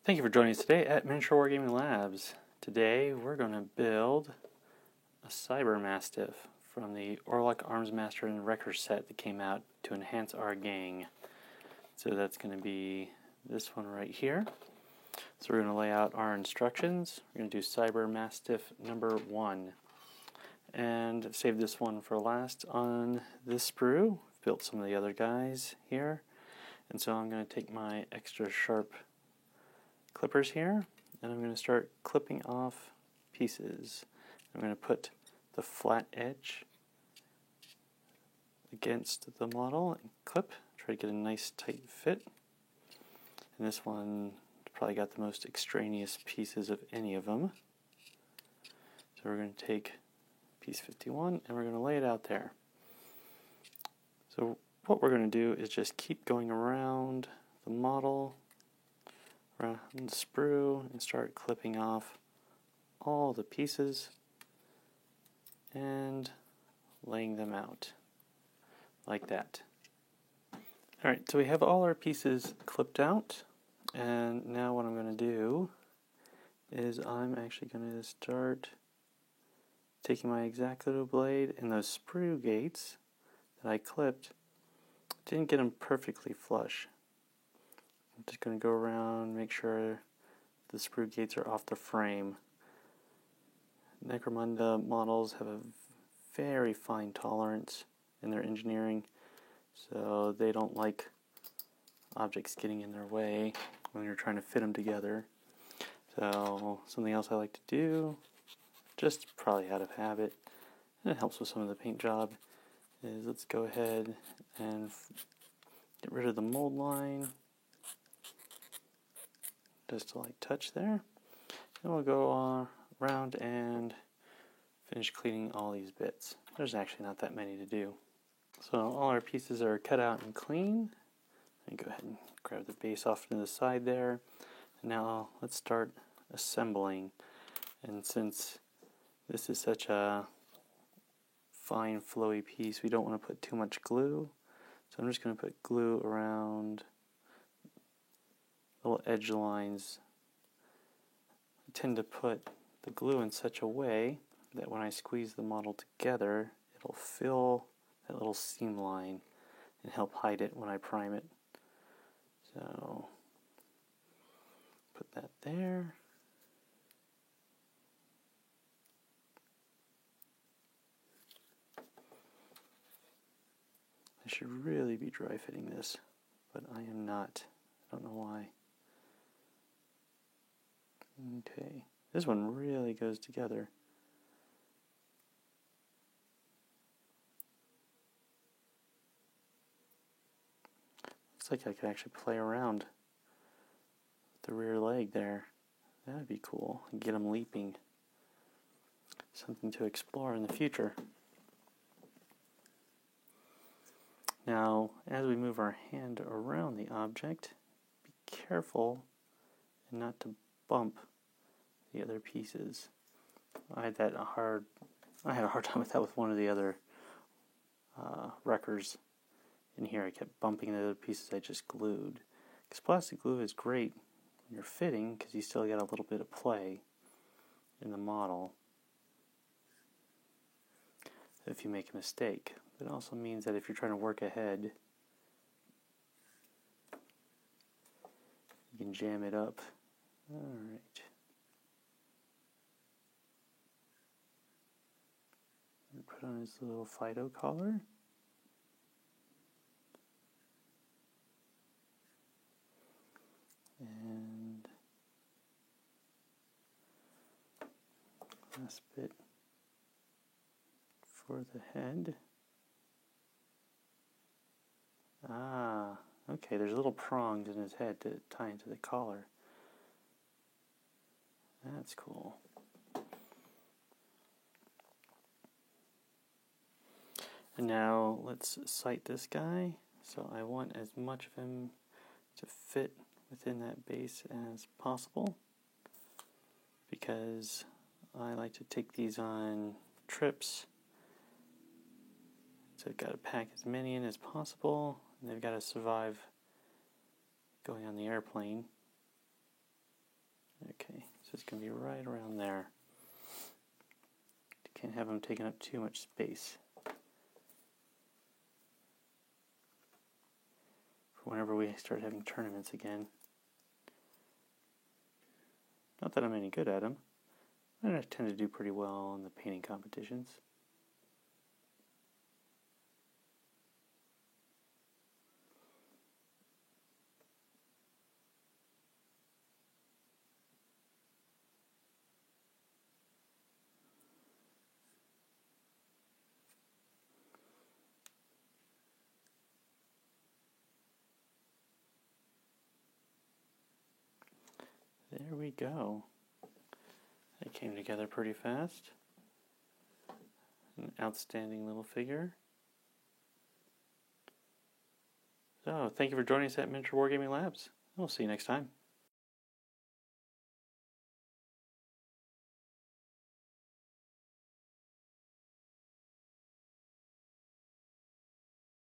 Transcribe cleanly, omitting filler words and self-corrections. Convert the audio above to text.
Thank you for joining us today at Miniature Wargaming Labs. Today we're going to build a Cyber Mastiff from the Orlok Armsmaster and Wrecker set that came out to enhance our gang. So that's going to be this one right here. So we're going to lay out our instructions. We're going to do Cyber Mastiff number 1. And I've saved this one for last on this sprue. I've built some of the other guys here. And so I'm going to take my extra sharp clippers here, and I'm going to start clipping off pieces. I'm going to put the flat edge against the model and clip, try to get a nice tight fit. And this one probably got the most extraneous pieces of any of them. So we're going to take piece 51 and we're going to lay it out there. So what we're going to do is just keep going around the model, around the sprue, and start clipping off all the pieces and laying them out like that. Alright, so we have all our pieces clipped out, and now what I'm going to do is I'm actually going to start taking my X-Acto blade and those sprue gates that I clipped. Didn't get them perfectly flush. I'm just going to go around, make sure the sprue gates are off the frame. Necromunda models have a very fine tolerance in their engineering, so they don't like objects getting in their way when you're trying to fit them together. So something else I like to do, just probably out of habit, and it helps with some of the paint job, is let's go ahead and get rid of the mold line. Just a light touch there. And we'll go around and finish cleaning all these bits. There's actually not that many to do. So all our pieces are cut out and clean. And go ahead and grab the base off to the side there. And now let's start assembling. And since this is such a fine flowy piece, we don't want to put too much glue. So I'm just going to put glue around little edge lines. I tend to put the glue in such a way that when I squeeze the model together, it'll fill that little seam line and help hide it when I prime it. So put that there. I should really be dry fitting this, but I am not. I don't know why. Okay, this one really goes together. Looks like I could actually play around with the rear leg there. That'd be cool. And get them leaping. Something to explore in the future. Now, as we move our hand around the object, be careful and not to bump the other pieces. I had a hard time with that with one of the other wreckers in here. I kept bumping the other pieces I just glued. Because plastic glue is great when you're fitting because you still get a little bit of play in the model if you make a mistake. But it also means that if you're trying to work ahead, you can jam it up. Alright. Put on his little Fido collar. And last bit for the head. Okay, there's little prongs in his head to tie into the collar. That's cool. And now let's sight this guy. So I want as much of him to fit within that base as possible, because I like to take these on trips. So I've got to pack as many in as possible, and they've got to survive going on the airplane. Okay, so it's going to be right around there. You can't have them taking up too much space. For whenever we start having tournaments again. Not that I'm any good at them. I tend to do pretty well in the painting competitions. There we go. It came together pretty fast. An outstanding little figure. So, thank you for joining us at Miniature Wargaming Labs. We'll see you next time.